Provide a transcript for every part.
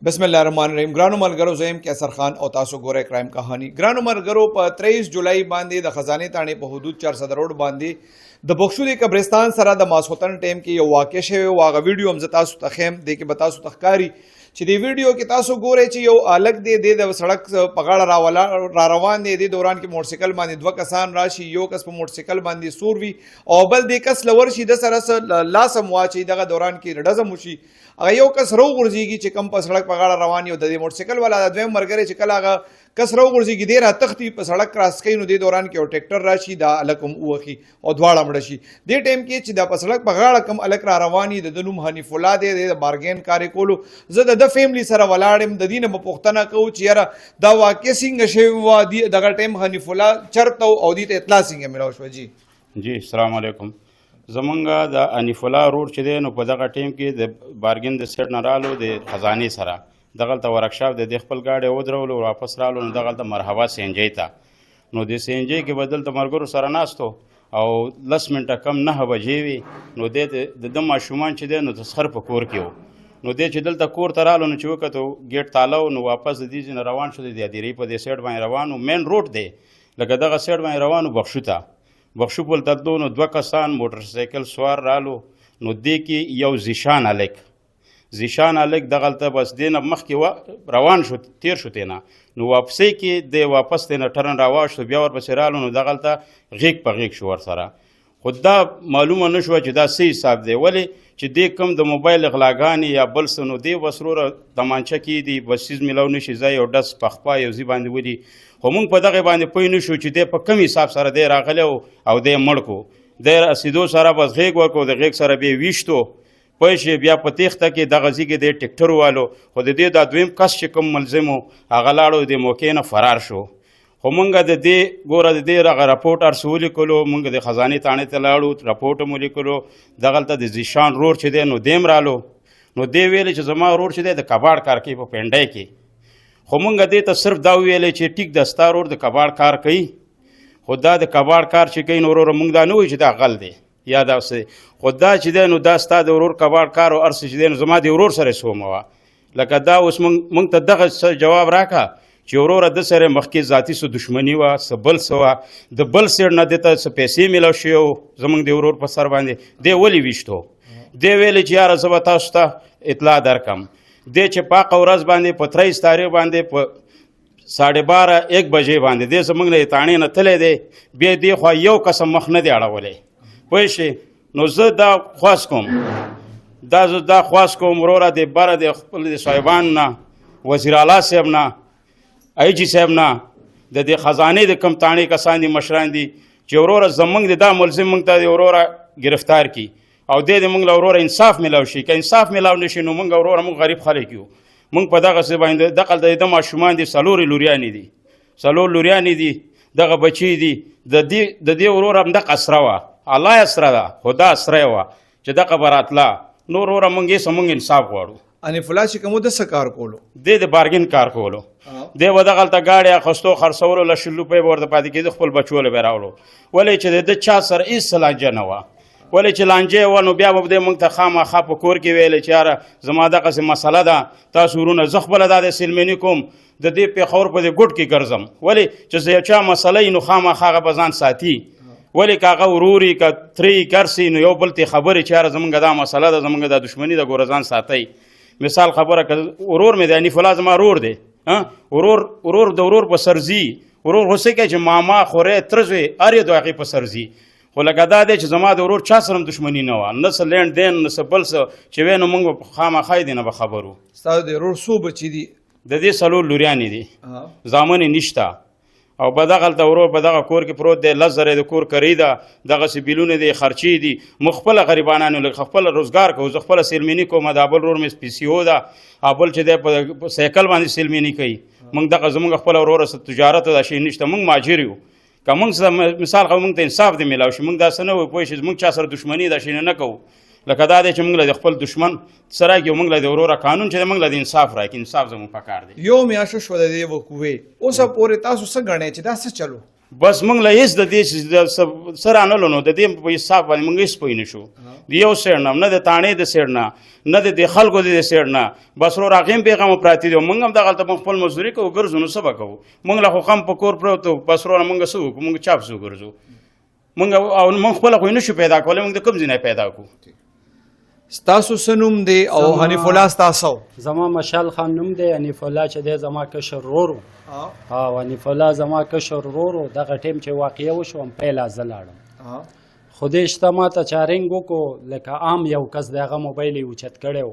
بسم الله الرحمن الرحیم ګرانو ملګرو زه یم کیسر خان او تاسو ګورئ کرایم کہانی ګرانو ملګرو په 23 جولای باندې د خزانه تاڼې په حدود 400 روډ باندې د بخشولي قبرستان سره د ماسوتن ټیم کې یو واقع شوی او هغه ویډیو هم تاسو ته خیم د کې تاسو تخکاری چې د ویډیو کې تاسو ګورئ چې یو الګ د سړک په غاړه را روان دی د دوران کې موټرسایکل باندې دوه کسان راشي یو کس په موټرسایکل باندې سور وي او بل د کس لور شي د سره لاسم واچي دغه دوران کې ډزم وشي هغه یو کس رو غورځيږي چې کم په سړک په غاړه روان یو د موټرسایکل والا د دویم مرګره چې کله هغه کس رو غورځيږي ډیر تختی په سړک کراس کوي نو د دوران کې یو ټریکټر راشي دا الکم اوخي او دواړه مړ شي د ټیم کې چې د په سړک په غاړه کم الک را رواني د نوم حنیف الله د بارګین کار کولو زه د فیملی سره ولاړم د دینه په پښتنه کو چې یاره دا واقع څنګه شوی و دی دغه ټیم حنیف الله چرته او د اطلاع څنګه ملو شو جی السلام علیکم زمونږ د حنیف الله روډ چې دی نو په دغه ټیم کې د بارګین د سیټ نه رالو د خزانې سره دغلته ورکشاپ د خپل ګاډی ودرولو واپس رالو نو دغلته مرحبا سینجی ته نو د سینجی کې بدل ته مرګرو سره ناستو او 10 منټه کم 9 بجې وي نو د ماشومان چې دی نو تسخر په کور کې وو نو دی چې دلته کور ته رالو نو چې وکتو ګیټ تاله نو واپس د دې نه روان شو د دیرې په دې سیټ باندې روانو مین روډ دی لکه دغه سیټ باندې روانو بخشو پل تدو نو دوه کسان موټرسایکل سوار رالو نو دې کې یو زیشان الک دغلته بس دینه مخکې روان شو تیر شو تینه نو واپسې کې د واپس تینه ټرن راواښتو بیا ورپسې رالو نو دغلته غیږ په غیږ شو ورسره خو دا معلومه نه شوه چې دا څه حساب دی ولې چې دې کوم د موبایل غلاګانې یا بل څه نو دې بس وروره تمانچه کې دي بس څیز میلاو نه شي ځای یو ډس په خپا یو ځای باندې ودي خو موږ په دغې باندې پوه نه شو چې دی په کوم حساب سره دی راغلی او دی مړ کړو دی رسېدو سره بس غیږ ورکړو د غیږ سره بیا ویشتو پوه شي بیا په تیښته کې دغه ځای کې دی ټیکټر والو خو د دې دا دویم کس چې کوم ملزم و هغه لاړو د موقع نه فرار شو خو مونږ د دې ګوره د دې هغه رپورټ ارسو ولیکلو مونږ د خزانې تاڼې ته لاړو رپورټ مو لیکلو دغلته د زیشان رور چې دی نو دیم رالو نو دې ویلې چې زما رور چې دی د کباړ کار کوي په پنډۍ کې خو مونږ دې ته صرف دا ویلې چې ټیک د ستا رور د کباړ کار کوي خو دا د کباړ کار چې کوي نو وروره مونږ دا نه وایو چې دا غل دی یا داسې خو دا چې دی نو دا ستا د ورور کباړ کار او هر څه چې دی نو زما د ورور سره سومه وه لکه دا اوس مونږ ته دغه جواب راکړه چې وروره د سره مخکې ذاتي څه دښمني وه څه بل څه وه د بل سیډ نه دې ته څه پیسې میلاو شوی و زموږ د ورور په سر باندې دی ولې ویشتو دی ویلې چې یاره زه به تاسو ته اطلاع درکړم دی چې پاکه ورځ باندې په 23 تاریخ باندې په 12:30 1 بجې باندې دی زموږ نه تاڼې نه تللی دی بیا دې خوا یو قسم مخ نه دی اړولی پوه شې نو زه دا خواست کوم وروره د بره د خپل د صاحبانو نه وزیر اعلی صاحب نه ای جی صاحب نه د دې خزانې د کم تاڼې کسان دي مشران دي چې وروره زموږ د دا ملزم موږ ته د وروره ګرفتار کی او دې د موږ له وروره انصاف میلاو شي که انصاف میلاو نه شي نو موږ وروره موږ غریب خلک یو موږ په دغه څه باندې دغه د ماشومان دي څلور لوریانې دي دغه بچي دي د دې وروره همدغه اسره وه الله اسره ده خو دا اسره وه چې دغه به راتله نو وروره موږ یې موږ انصاف غواړو حنیف الله چې کوم د څه کار کولو د بارګین کار کولو دی به دغلته گاډي اخیستو خرڅولو له 100 روپۍ به ورته پاتې کېده خپل بچو له به راوړو ولې چې د چا سره هېڅ لانجه نه وه ولې چې لانجه وه نو بیا به دی موږ ته خامخا په کور کې ویلې چې یاره زما دغسې مسله ده تاسو ورونه زه خپله دا د سلمیني کوم د دې پېښور په دې ګوټ کې ګرځم ولې چې یو چا مسله وي نو خامخا هغه به ځان ساتي ولې که هغه وروري که ترې ګرسي نو یو بل ته خبرې چې یاره زموږ دا مسله ده زموږ دا دښمني ده ګوره ځان ساتئ مثال خبره که ورور مې دی حنیف الله زما ورور دی ورور د ورور په سرځي ورور غوسه کوي چې ماما خورې ترزوي هر یو د هغې په سرځي خو لکه دا دی چې زما د ورور چا سره هم دښمني نه وه نه څه لینډ دین نه څه بل څه چې وی نو موږ به خامخا یې دی نه به خبرو ستا د ورور څو بچي دي د دې 4 لوریانې دي زامن یې نشته او په دغلته ورور په دغه کور کې پروت دی 10 زره د کور کرۍ ده دغسې بیلونه دي خرچې دي موږ خپله غریبانانو لږ خپله روزګار کوو زه خپله سیلمیني کوم دا بل ورور مې پی سی او ده او بل چې دی په سایکل باندې سیلمیني کوي موږ دغه زموږ خپله وروره تجارت دا شی نشته موږ ماجر یو که موږ مثال خو موږ ته انصاف دی میلاو شي موږ داسې نه وایو پوه شئ موږ چا سره دښمني دا شی نه کوو لکه دا دی چې موږ له د خپل دښمن سره کې موږ له د وروره قانون چې موږ له د انصاف راکړي انصاف زموږ پکار دی یو میاشت شوه د دې وقوعې اوسه پورې تاسو څه ګڼئ چې دا څه چلو بس موږ له هېڅ د دې څه رانلو نو د دې په حساب باندې موږ هېڅ پوه نه شو د یو سیډ نه د تاڼې د سیډ نه د خلکو د سیډ نه بس ورور هغې هم پیغامه پراته دي موږ هم دغلته موږ خپل مزدوري کوو ګرځو نو څه به کوو موږ له خو غم په کور پروت و بس وروره موږ څه وکړو موږ چاپ څه وګرځو موږ خپله خو یې نه شو پیدا کولی موږ د کوم ځای نه پیدا کړو ستاسو څه نوم دی او حنیف الله ستاسو زما مشال خان نوم دی حنیف الله چې دی زما کشر ورور و حنیف الله زما کشر ورور و دغه ټیم چې واقعه وشوه پیله زه لاړم خو دې شته ما ته چارینګ وکړو لکه عام یو کس د هغه موبایل یې اوچت کړی و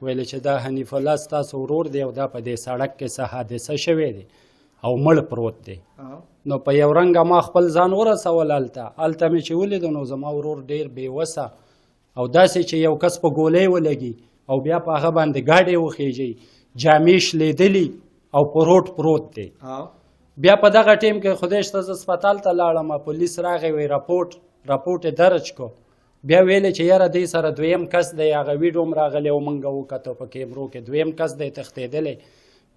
ویلې چې دا حنیف الله ستاسو ورور دی او دا په دې سړک کې څه حادثه شوې دی او مړ پروت دی نو په یو رنګه ما خپل ځان ورسول هلته مې چې ولیدو نو زما ورور ډېر بېوسه او داسې چې یو کس په ګولۍ ولګي او بیا په هغه باندې گاډې وخیږي جامې شلیدلي او په پروت دی بیا په دغه ټیم کې خدای شته زه هسپتال ته لاړم پولیس راغی وی راپورټ یې درج کو بیا ویلې چې یاره دی سره دویم کس دی هغه ویډیو هم راغلی او موږ وکتو په کیمرو کې دویم کس دی تښتېدلی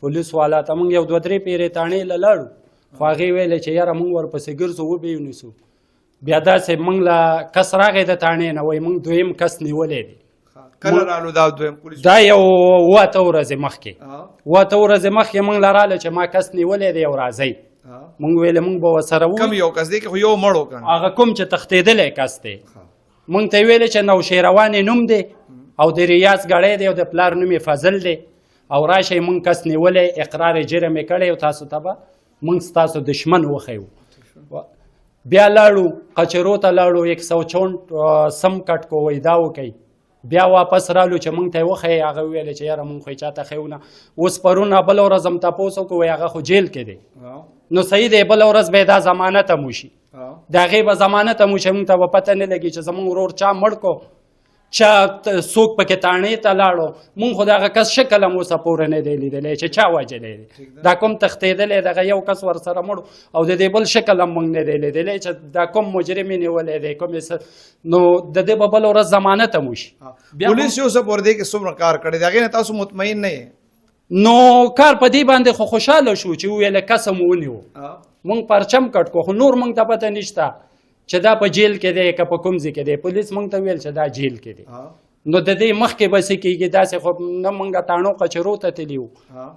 پولیس والا ته موږ یو دوه درې پیرې تاڼې له لاړو خو هغې ویلې چې یاره موږ ورپسې ګرځو وبې ونیسو بیا داسې موږ له کس راغی د تاڼې نه وایي موږ دویم کس نیولی دی کله رالو دا دویم پولیس دا یو 8 ورځې مخکې 8 ورځې مخکې موږ له راله چې ما کس نیولی دی او راځئ موږ ویلې موږ به ورسره کم یو کس دی که خو یو مړ و که هغه کوم چې تښتېدلی کس دی موږ ته یې ویلې چې نوشیروان یې نوم دی او د ریاض ګړی دی او د پلار نوم یې فضل دی او راشئ موږ کس نیولی اقرار جرم یې کړی او تاسو ته به موږ ستاسو دشمن وښیو بیا لاړو قچرو ته لاړو 164 سم کټ کو وای دا وکئ بیا واپس رالو چې موږ ته یې وښیې هغه وویلې چې یاره موږ خو یې چاته ښیو نه اوس پرون بله ورځ هم تپوس وکړو وایي هغه خو جیل کې دی نو صحیح دی بله ورځ به یې دا ضمانت هم وشي د هغې به ضمانت هم وشي موږ ته به پته نه لګي چې زموږ ورور چا مړ کو چا څوک پکې تاڼې ته لاړو موږ خو د هغه کس شکل هم اوسه پورې نه دی لیدلی چې چا وژلی دی دا کوم تښتېدلی دغه یو کس ورسره مړ او د دې بل شکل هم موږ نه دی لیدلی چې دا کوم مجرم یې نیولی دی کوم نو د دې به بله ورځ ضمانت هم وشي پولیس یو څه پورې دی کې څومره کار کړی دی هغې نه تاسو مطمئن نه یې نو کار په دې باندې خو خوشحاله شو چې وویله کس هم ونیو موږ پرچم کټ کو خو نور موږ ته پته نشته چې دا په جیل کې دی که په کوم ځای کې دی پولیس موږ ته ویل چې دا جیل کې دی نو د دې مخکې به څه کېږي داسې خو نه موږ تاڼو قچرو ته تلي وو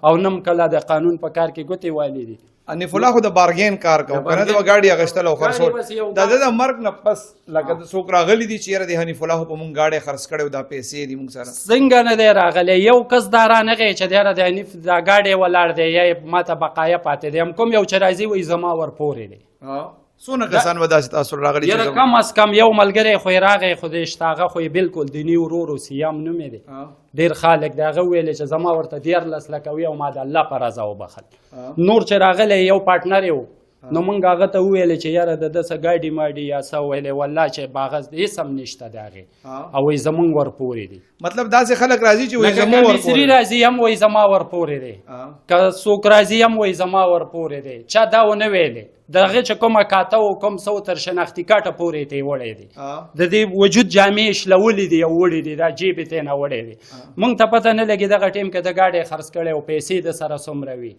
او نه کله د قانون په کار کې ګوتې والي دي حنیف الله خو د بارګین کار کوو که نه د به ګاډي اخیستل او خرڅول د ده د مرګ نه پس لکه څوک راغلي دي چې یاره د حنیف الله په موږ ګاډی خرڅ کړی او دا پیسې دي موږ سره څنګه نه دی راغلی یو کس دا رانغی چې د یاره د حنیف دا ګاډی ولاړ دی یا ما ته بقایه پاتې دی هم کوم یو چې راځي وایي زما ورپورې دی څونه کسان به داسې تاسو راغلي یاره کم از کم یو ملګری خو یې راغی خو د شته هغه خو یې بلکل دیني ورور و سیام نوم یې دی ډېر خالق د هغه ویلې چې زما ورته 14 لکه وي او ما د الله په رضا وبخل نور چې راغلی یو پارټنر یې و نو موږ هغه ته وویلې چې یاره د ده څه ګاډي ماډي یا څه ویلې والله چې باغز هېڅ هم نشته د هغې او وایي زمونږ ورپورې دي مطلب داسې خلک راځي چې وایي زموږ ورپورې مصري راځي هم وایي زما ورپورې دی که څوک راځي هم وایي زما ورپورې دی چا دا ونه ویلې د هغې چې کومه کاته و کوم څه تر شناختي کاټه پورې ته یې وړی دی د دې وجود جامې شلولې دي او وړي دي دا جیب یې ته نه وړی دی موږ ته پته نه لګي دغه ټیم کې د ګاډۍ خرڅ کړی او پیسې د سره څومره وي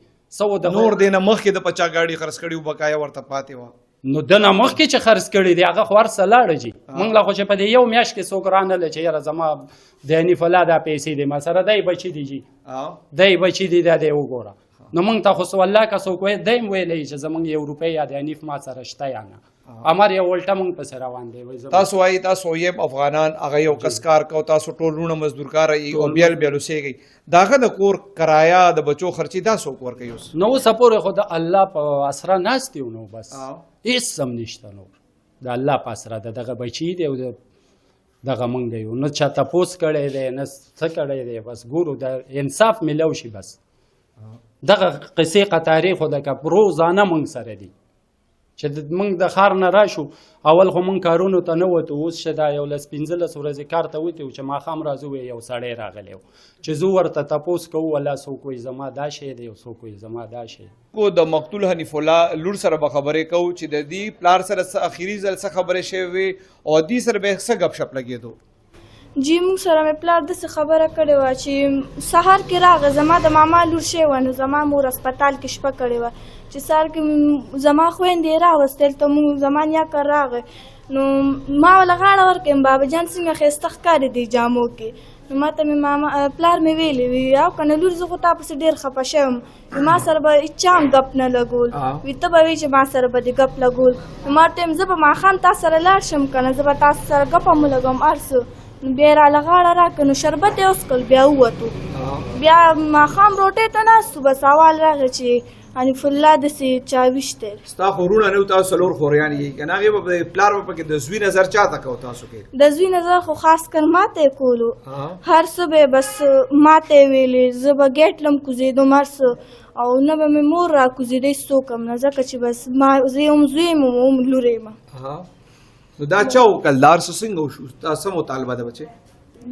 نور دی نه مخکې د پچا ګاډي خرڅ کړي و بقایا ورته پاتې وه نو د نه مخکې چې خرڅ کړي دی هغه خو ورسه لاړه جي موږ لا خو چې په دې یو میاشت کې څوک رانله چې یاره زما د حنیف الله دا پیسې دي ما سره دی بچي دي جي دی بچي دي دا دی وګوره نو موږ ته خو والله که څوک وایي دی هم ویلی چې زموږ یو روپۍ یا د حنیف ما سره شته یا نه امر یو الټه موږ پسې روان دی تاسو وایي تاسو ویب افغانان هغه یو کس کار کو تاسو ټول وروڼه مزدور کار او بیل اوسېږئ د هغه د کور کرایه د بچو خرچې دا څوک ورکوي اوس نو اوسه پورې خو د الله په اسره ناست یو نو بس هېڅ هم نشته نور د الله په اسره د دغه بچي دی او دغه موږ یو نه چا تپوس کړی دی نه څه کړی دی بس ګورو د انصاف میلو شي بس دغه قصې قطارې خو د روزانه موږ سره دي چې موږ د ښار نه راشو اول خو موږ کارونو ته نه وتو اوس چې دا 15 ورځې کار ته وتو چې ماښام راځو یو سړی راغلی و چې زه ورته تپوس کوو والله څوک وایي زما دا شی دی او څوک وایي زما دا شی کو د مقتول حنیف الله لور سره به خبرې کوو چې د دې پلار سره څه اخري ځل څه خبرې شوې وي او دې سره به څه ګپ شپ لګېدو جی موږ سره مې پلار داسې خبره کړې وه چې سهار کې راغی زما د ماما لور شوې وه نو زما مور هسپتال کې شپه کړې وه چې سهار کې زما خویندې راوستل ته موږ زما نیکه راغی نو ما وله غاړه ورکړم بابا جان څنګه ښایسته ښکارې دی جامو کې نو ما ته مې ماما پلار مې ویلې وي او که نه لور زه خو تا پسې ډېر خفه شوم ما سره به هېچا هم ګپ نه لګول وي ته به وایي چې ما سره به دې ګپ لګول نو ما ورته وایم زه به ماښام تا سره لاړ شم که نه زه به تاسو سره ګپ هم ولګوم هر څه نو بیا یې راله غاړه راکړه نو شربت یې وڅښل بیا ووتو بیا ماښام روټۍ ته ناست وو بس اول راغی چې حنیف الله داسې چاویش دی ستا خو وروڼه نه وو تاسو څلور خوریان یې که نه هغې به د پلار به پکې د زوی نظر چا ته کوو تاسو کې د زوی نظر خو خاص کر ما ته یې کولو هر څه به بس ما ته یې ویلې زه به ګیټ لم کوزېدم هر څه او نه به مې مور را کوزېدی څوک هم نه ځکه چې بس ما زه یم زوی یم هم لور یم نو دا چا وکړل دا هر څه څنګه وشو دا څه مطالبه ده بچې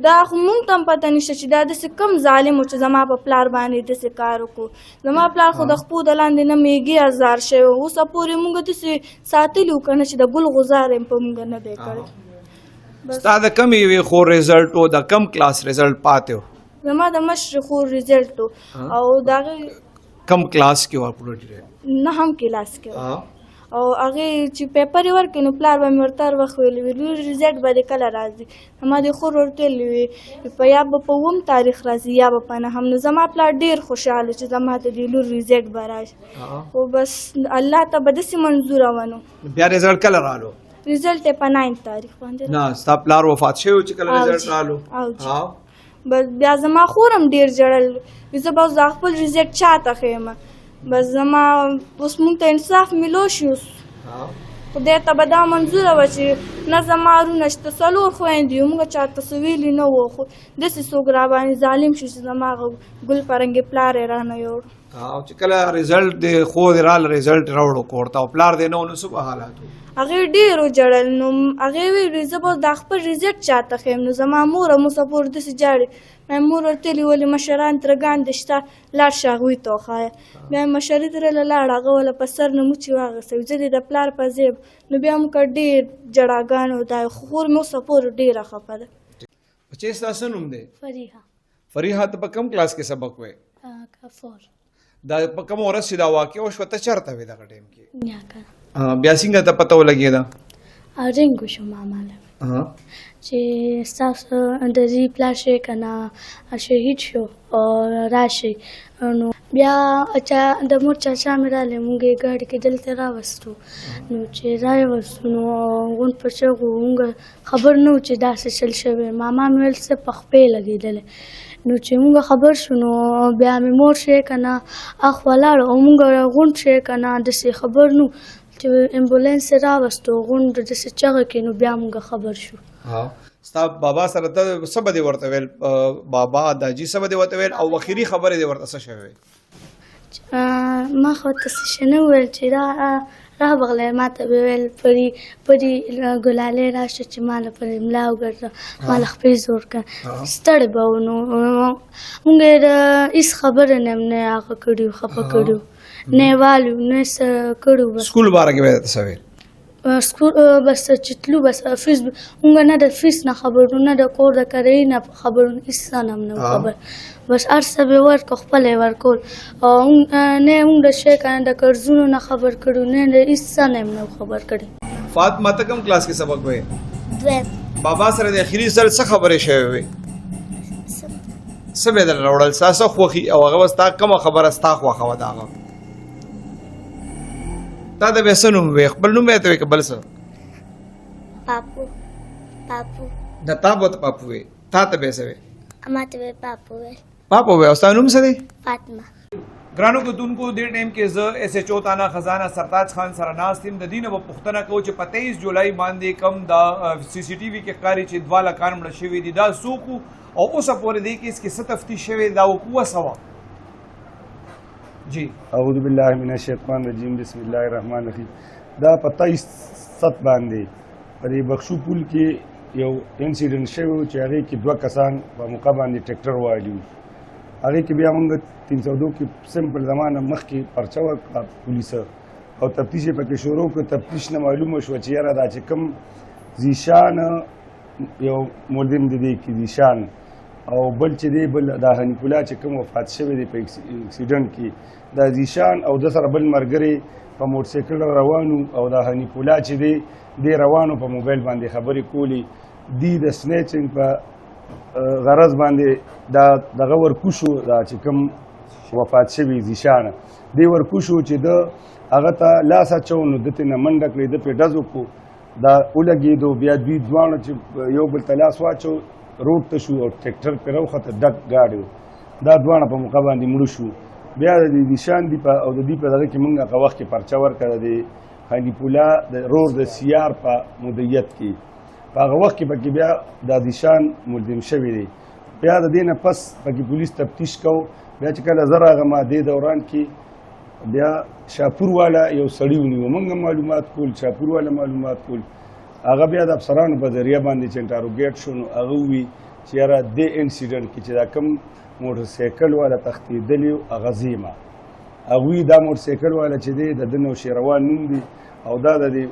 دا خو مونږ ته هم پته نشته چې دا داسې کم ظالم و چې زما په پلار باندې داسې کار وکړو زما پلار خو د خپو د لاندې نه میږي ازار شوی اوسه پورې مونږ داسې ساتلي وو که نه چې د ګل غزار هم په مونږ نه دی کړی ستا د کم یوې خور رزلټ و د کم کلاس رزلټ پاتې و زما د مشر خور رزلټ و او د هغې کم کلاس کې وه پوره نهم کلاس کې و او هغې چې پیپر یې ورکړې نو پلار به مې ورته هر وخت ویلي وي لور رزلټ به دې کله راځي زما د خور ورته ویلي وي په یا به په اووم تاریخ راځي یا به په نهم نو زما پلار ډېر خوشحاله چې زما ته د لور رزلټ به راشي خو بس الله ته به داسې منظوره ونه بیا رزلټ کله رالو رزلټ یې په 9 تاریخ باندې نه ستا پلار وفات شوی و چې کله رزلټ رالو بس بیا زما خور هم ډېر ژړل زه به اوس دا خپل رزلټ چا ته ښیم بس زما اوس مونږ ته انصاف میلو شي اوس خدای ته به دا منظوره وه چې نه زما وروڼه شته څلور خویندې یو مونږ چاته څه ویلي نه وو خو داسې څوک را باندې ظالم شو چې زما هغه ګل پرنګې پلار یې رانه یوړ او چې کله رزلټ د خور دې راله رزلټ راوړو کور ته او پلار دې نه و نو څه به حالات و هغې ډېر وژړل نو هغې ویل زه به دا خپل رزلټ چاته ښیم نو زما مور هم اوسه پورې داسې جاړي ما مور ورته ویلي ولې مشران ترګان دې شته لاړ شه هغوی ته وښایه بیا مې مشري ترېله لاړ هغه وله په سر نه موچې واخیستې زه دې د پلار په ځیب نو بیا موږ ډېر جړاګانې دا خور مې اوسه پورې ډېره خفه ده بچې ستا څه نوم دی فریحه فریحه ته په کم کلاس کې سبق وی کفور دا په کومه ورځ چې دا واقع وشوه ته چېرته وې دغه ټایم کې نیاکه بیا څنګه ته پته ولګېده رنګ وشو ماماله چې ستاسو د دې پلار شي که نه شهید شو او راشي نو بیا د مور چاچا مې راغلی مونږ یې ګاډي کې دلته راوستو نو چې راوستو نو غونډ په چغو مونږ خبر نه و چې داسې چل شوی ماما مې ویل څه په خپې لګېدلی نو چې مونږ خبر شو نو بیا مې مور شي که نه اخ ولاړ او مونږ غونډ شي که نه داسې خبر نو چې امبولانس یې راوستو غونډ داسې چغه کې نو بیا مونږ خبر شو ستا بابا سره ته څه به دې ورته ویل بابا داجي څه به دې ورته ویل او اخري خبرې دې ورته څه شوی ما خو ته څه شی نه وویل چې راغلی ما ته به ویل پرې ګلالۍ راشه چې ما له پرې ملا وګرځه ما له خپې زور کړه ستړی به و نو مونږ یې د هېڅ خبره نه نه هغه کړي خفه کړي نه یې والو نه څه کړي سکول باره کې به درته څه ویل سکول بس چې تلو بس فیس مونږ نه د فیس نه خبرو نه د کور د کرایې نه خبرو هېڅ نه هم نه خبر بس هر څه به یې ورکړه خپله یې ورکول او نه یې مونږ د شی که نه د قرضونو نه خبر کړو نه د هېڅ څه نه هم نه خبر کړی فاطمه ته کوم کلاس کې سبق وی دویم بابا سره د اخري ځل څه خبرې شوې وې څه به در راوړل ستا څه خوښي او هغه به ستا کومه خبره ستا خوښه وه د هغه تا د بیا څه نوم وی خپل نوم به یې ته وی که بل څه پاپو د تا به ته پاپو وی تا ته به یې څه وی ما ته به پاپو ویل پاپو وی او ستا نوم څه دی فاطمه ګرانو کتونکو دې ټایم کې زه ایس ایچ او تانا خزانه سرتاج خان سره ناست یم د دې نه به پوښتنه کوو چې په 23 جولای باندې کم د سی سی ټي وي کې ښکاري چې 2 لکان مړه شوي دي دا څوک او اوسه پورې دې کیس کې څه تفتیش شوی دا وقوعه څه وه جی اعوذ باللہ من الشیطان الرجیم بسم اللہ الرحمن الرحیم دا په 23/7 باندې په بخشو پول کې یو انسیډنټ شوی چې هغې کې 2 کسان په موقع باندې ټریکټر وهلي وو هغې کې بیا موږ 302 کې سمپل زمانه مخکې پرچه ورکړه پولیسه او تفتیش یې پکې شروع کړه تفتیش نه معلومه شوه چې یاره دا چې کوم زیشان یو ملزم د دې کې ذیشان او بل چې دی بل د حنیف الله چې کوم وفات شوی دی په اکسیډنټ کې د ذیشان او د سره بل مرګري په موټر سایکل روانو او د حنیف الله چې دی روانو په موبایل باندې خبرې کولی دی د سنیچنګ په غرض باندې دغه ورکوشو دا چې کوم وفات شوی ذیشان دی ورکوشو چې د هغه ته لاس اچو نو دته نه منډه کړې د په ډزو کو دا ولګېدو بیا دوی ځوانه چې یو بل ته لاس واچو روډ ته شو او ټریکټر پرې راوخته ډک ګاډی دا دواړه په موقع باندې مړه شو بیا د ذیشان دی په او د دې په دغه کې موږ هغه وخت کې پرچا ورکړه د حنیف الله د رور د سیار په مدیریت کې په هغه وخت کې پکې بیا د ذیشان ملزم شوی دی بیا د دې نه پس پکې پولیس تفتیش کو بیا چې کله زه راغلم دې دوران کې بیا شاپور والا یو سړی ونیو موږ معلومات کول شاپور والا معلومات کول هغه بیا د افسرانو په ذریعه باندې چې انټاروګیټ شو نو هغه وی چې یاره دې انسیډنټ کې چې دا کوم موټر سایکل والا تښتېدلی هغه زیمه هغوی دا موټر سایکل والا چې دی د ده نوشیروان نوم دی او دا د دې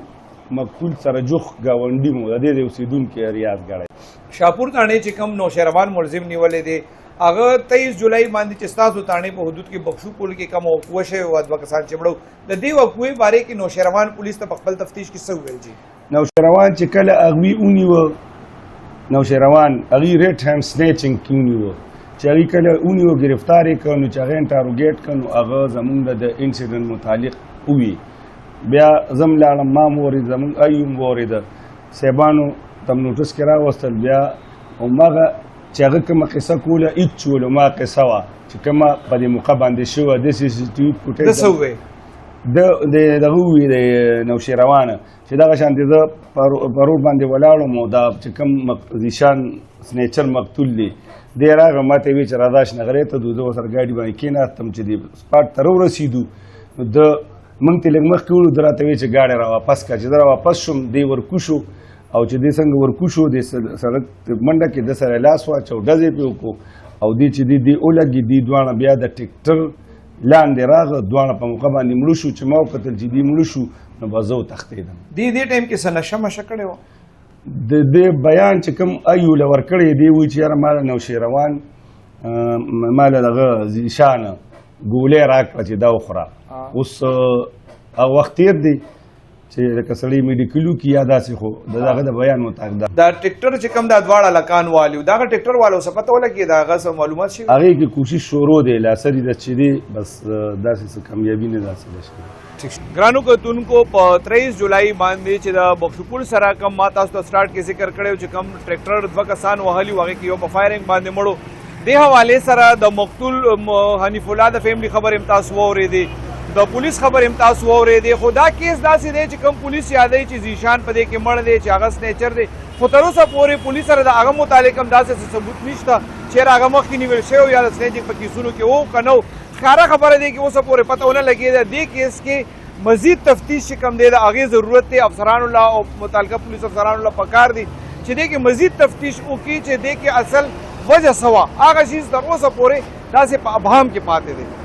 مقتول سره جوخ ګاونډي مو د دې د اوسېدونکي ریاض ګړی شاپور تاڼې چې کوم نوشیروان ملزم نیولې دی هغه 23 جولای باندې چې ستاسو تاڼې په حدود کې بخشو پل کې کوم وقوع شوی و دوه کسان چې مړه د دې وقوعې باره کې نوشیروان پولیس ته په خپل تفتیش کې څه وویل جی نوشیروان چې کله هغوی ونیوه نوشیروان هغوی ریډ هینډ سنیچنګ کې ونیوه چې هغوی کله ونیوه ګرفتار یې کړ نو چې هغه انټاروګیټ کړ نو هغه زمونږ د انسیډنټ متعلق ووي بیا زم لاړم ما م واورېد زمونږ ایوم واورېده صاحبانو ته م نوټس کې راوستل بیا هماغه چې هغه کومه قصه کوله هېڅ چولو ما قصه وه چې کومه په دې موقع باندې شوه د سی سی ټي وي فوټیج د څه ووی دغه ووي د نوشیروانه چې دغه شانتې زه په روډ باندې ولاړم او دا چې کوم ذیشان سنیچر مقتول دی دی راغی ما ته یې ویل چې راځه شنه غرې ته ځو زه ورسره ګاډي باندې کېناستم چې دې سپاټ ته راورسېدو نو د موږ ته لږ مخکې وړو ده راته ویل چې ګاډی را واپس کړه چې زه را واپس شوم دی ورکوشو او چې دې څنګه ورکوشو د سړک منډه کې د سره لاس واچو ډزې پې وکړو او دې چې دې ولګي دې دواړه بیا د ټیکټر لاندې راغله دواړه په موقع باندې مړه شو چې ما وکتل چې دې مړه شو نو به زه وتښتېدم دې ټایم کې څه نشه مشه کړې وه د دې بیان چې کوم ایو له ورکړی دی وایي چې یاره ما له نوشیروان ما له دغه ذیشانه ګولۍ راکړه چې دا وخوره اوس هغه وخت تېر دی چې لکه سړی میډیکلو کې یا داسې خو د هغه د بیان مطابق ده دا ټیکټر چې کوم دا دواړه لکان والي دغه ټیکټر والو څه پته ولګېده هغه څه معلومات شوي هغې کې کوشش شروع دی لا سرې ده چې دی بس داسې څه کامیابي نه داسې ده ګرانو کتونکو په 23 جولای باندې چې د بخشو پل سره کم ما تاسو ته سٹارټ کې ذکر کړی چې کم ټریکټر دوه کسان وهلي هغې کې یو په فایرنګ باندې مړو دې حوالې سره د مقتول حنیف الله د فیملی خبر هم تاسو واورېدې د پولیس خبر هم تاسو واورېدې خو دا کیس داسې دی چې کوم پولیس یادوي چې ذیشان په دې کې مړ دی چې هغه سنیچر دی خو تر اوسه پورې پولیس سره د هغه متعلق هم داسې ثبوت نشته چېرې هغه مخکې نیول شوی یا د سنیچنګ په کیسونو کې و که نه و ښکاره خبره دی چې اوسه پورې پته ونه لګېده دې کیس کې مزید تفتیش چې کوم دی د هغې ضرورت دی افسرانو له او متعلقه پولیس افسرانو له پکار دي چې دې کې مزید تفتیش وکړي چې دې کې اصل وجه څه وه هغه چیز تر اوسه پورې داسې په ابهام کې پاتې دی